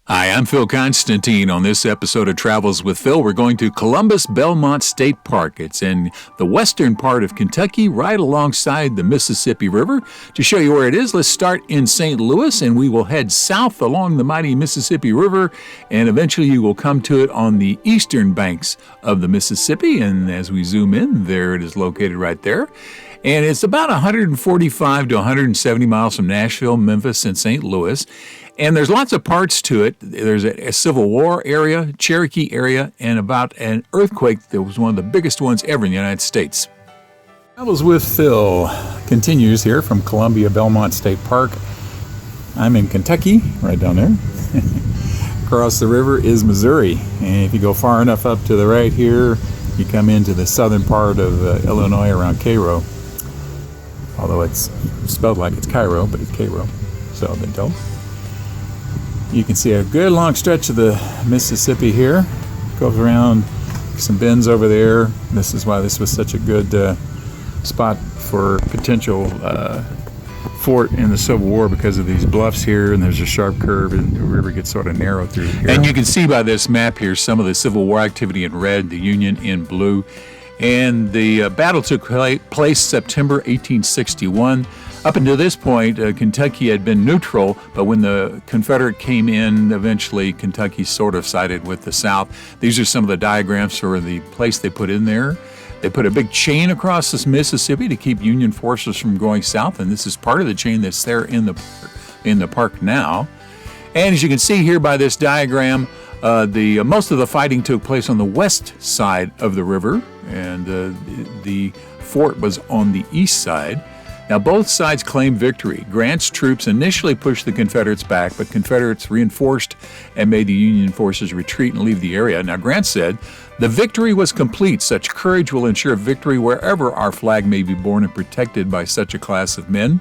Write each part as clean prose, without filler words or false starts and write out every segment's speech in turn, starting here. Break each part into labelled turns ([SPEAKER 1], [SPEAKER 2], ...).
[SPEAKER 1] Hi, I'm Phil Constantine. On this episode of Travels with Phil, we're going to Columbus-Belmont State Park. It's in the western part of Kentucky, right alongside the Mississippi River. To show you where it is, let's start in St. Louis, and we will head south along the mighty Mississippi River, and eventually you will come to it on the eastern banks of the Mississippi. And as we zoom in, there it is located right there. And it's about 145 to 170 miles from Nashville, Memphis, and St. Louis. And there's lots of parts to it. There's a Civil War area, Cherokee area, and about an earthquake that was one of the biggest ones ever in the United States. Travels with Phil continues here from Columbia-Belmont State Park. I'm in Kentucky, right down there. Across the river is Missouri. And if you go far enough up to the right here, you come into the southern part of Illinois around Cairo. Although it's spelled like it's Cairo, but it's Cairo, so I've been told. You can see a good long stretch of the Mississippi here. Goes around some bends over there. This is why this was such a good spot for potential fort in the Civil War, because of these bluffs here, and there's a sharp curve, and the river gets sort of narrow through here. And you can see by this map here some of the Civil War activity in red, the Union in blue. And the battle took place September 1861. Up until this point, Kentucky had been neutral, but when the Confederate came in, eventually Kentucky sort of sided with the South. These are some of the diagrams for the place they put in there. They put a big chain across this Mississippi to keep Union forces from going south, and this is part of the chain that's there in the park now. And as you can see here by this diagram, most of the fighting took place on the west side of the river, and the fort was on the east side. Now, both sides claimed victory. Grant's troops initially pushed the Confederates back, but Confederates reinforced and made the Union forces retreat and leave the area. Now, Grant said, "The victory was complete. Such courage will ensure victory wherever our flag may be borne and protected by such a class of men."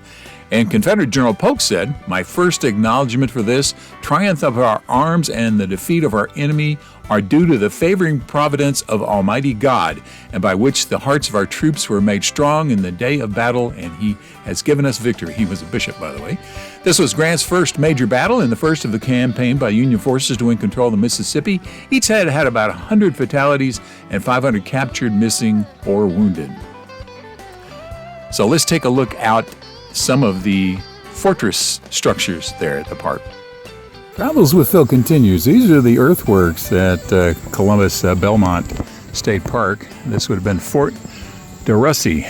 [SPEAKER 1] And Confederate General Polk said, "My first acknowledgement for this triumph of our arms and the defeat of our enemy are due to the favoring providence of Almighty God, and by which the hearts of our troops were made strong in the day of battle, and he has given us victory." He was a bishop, by the way. This was Grant's first major battle and the first of the campaign by Union forces to win control of the Mississippi. Each side had about 100 fatalities and 500 captured, missing, or wounded. So let's take a look at some of the fortress structures there at the park. Travels with Phil continues. These are the earthworks at Columbus-Belmont State Park. This would have been Fort DeRussy,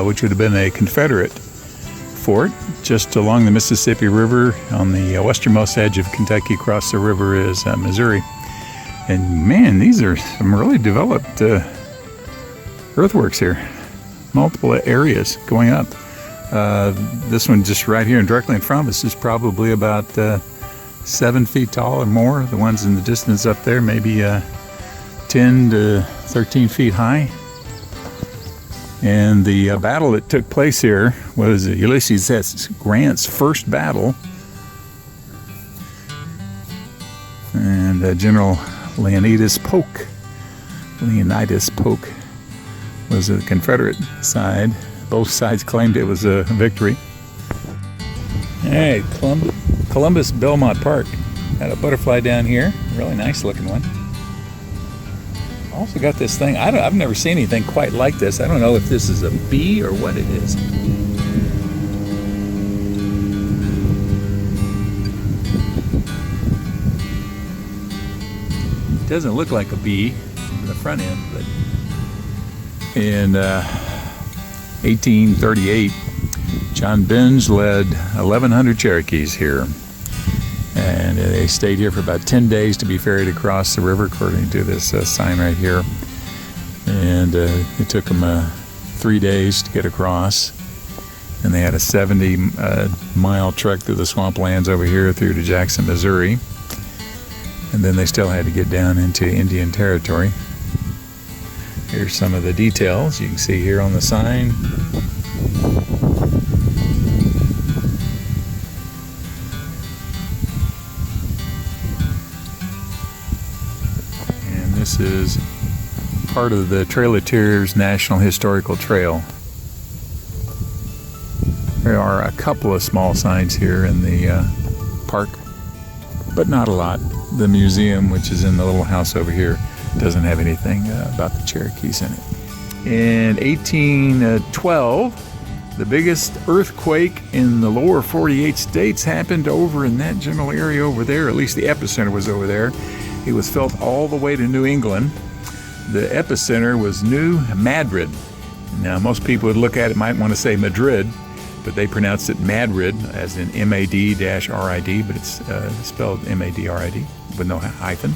[SPEAKER 1] which would have been a Confederate fort just along the Mississippi River. On the westernmost edge of Kentucky, across the river, is Missouri. And man, these are some really developed earthworks here. Multiple areas going up. This one just right here and directly in front of us is probably about 7 feet tall or more. The ones in the distance up there maybe 10 to 13 feet high. And the battle that took place here was Ulysses S. Grant's first battle. And General Leonidas Polk was the Confederate side. Both sides claimed it was a victory. All right, Columbus-Belmont Park. Got a butterfly down here. Really nice looking one. Also got this thing. I've never seen anything quite like this. I don't know if this is a bee or what it is. It doesn't look like a bee from the front end, but in 1838, John Binge led 1,100 Cherokees here, and they stayed here for about 10 days to be ferried across the river, according to this sign right here. And it took them 3 days to get across, and they had a 70-mile trek through the swamplands over here through to Jackson, Missouri, and then they still had to get down into Indian Territory. Here's some of the details you can see here on the sign. And this is part of the Trail of Tears National Historical Trail. There are a couple of small signs here in the park. but not a lot. The museum, which is in the little house over here, doesn't have anything about the Cherokees in it. In 1812, the biggest earthquake in the lower 48 states happened over in that general area over there. At least the epicenter was over there. It was felt all the way to New England. The epicenter was New Madrid. Now, most people would look at it, might want to say Madrid, but they pronounced it Madrid, as in M-A-D-R-I-D, but it's spelled M-A-D-R-I-D with no hyphen.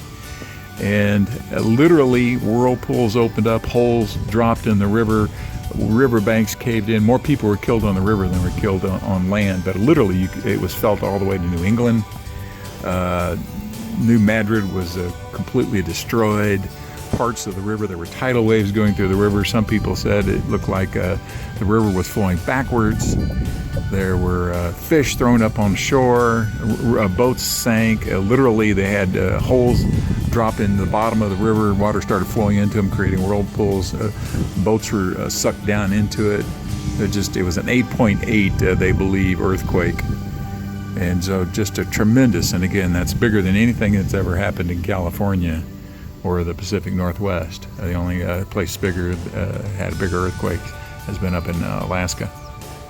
[SPEAKER 1] And literally, whirlpools opened up, holes dropped in the river, riverbanks caved in. More people were killed on the river than were killed on land, but literally, it was felt all the way to New England. New Madrid was completely destroyed. Parts of the river, there were tidal waves going through the river. Some people said it looked like the river was flowing backwards. There were fish thrown up on shore. Boats sank. Literally, they had holes drop in the bottom of the river. Water started flowing into them, creating whirlpools. Boats were sucked down into it. It was an 8.8, they believe, earthquake. And so just a tremendous, and again, that's bigger than anything that's ever happened in California or the Pacific Northwest. The only place had a bigger earthquake has been up in Alaska,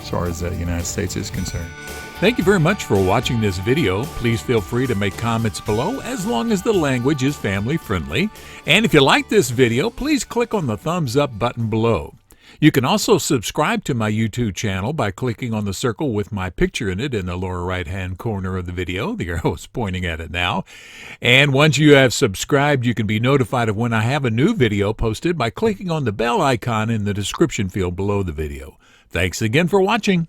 [SPEAKER 1] as far as the United States is concerned. Thank you very much for watching this video. Please feel free to make comments below, as long as the language is family friendly. And if you like this video, please click on the thumbs up button below. You can also subscribe to my YouTube channel by clicking on the circle with my picture in it in the lower right-hand corner of the video. The arrow is pointing at it now. And once you have subscribed, you can be notified of when I have a new video posted by clicking on the bell icon in the description field below the video. Thanks again for watching.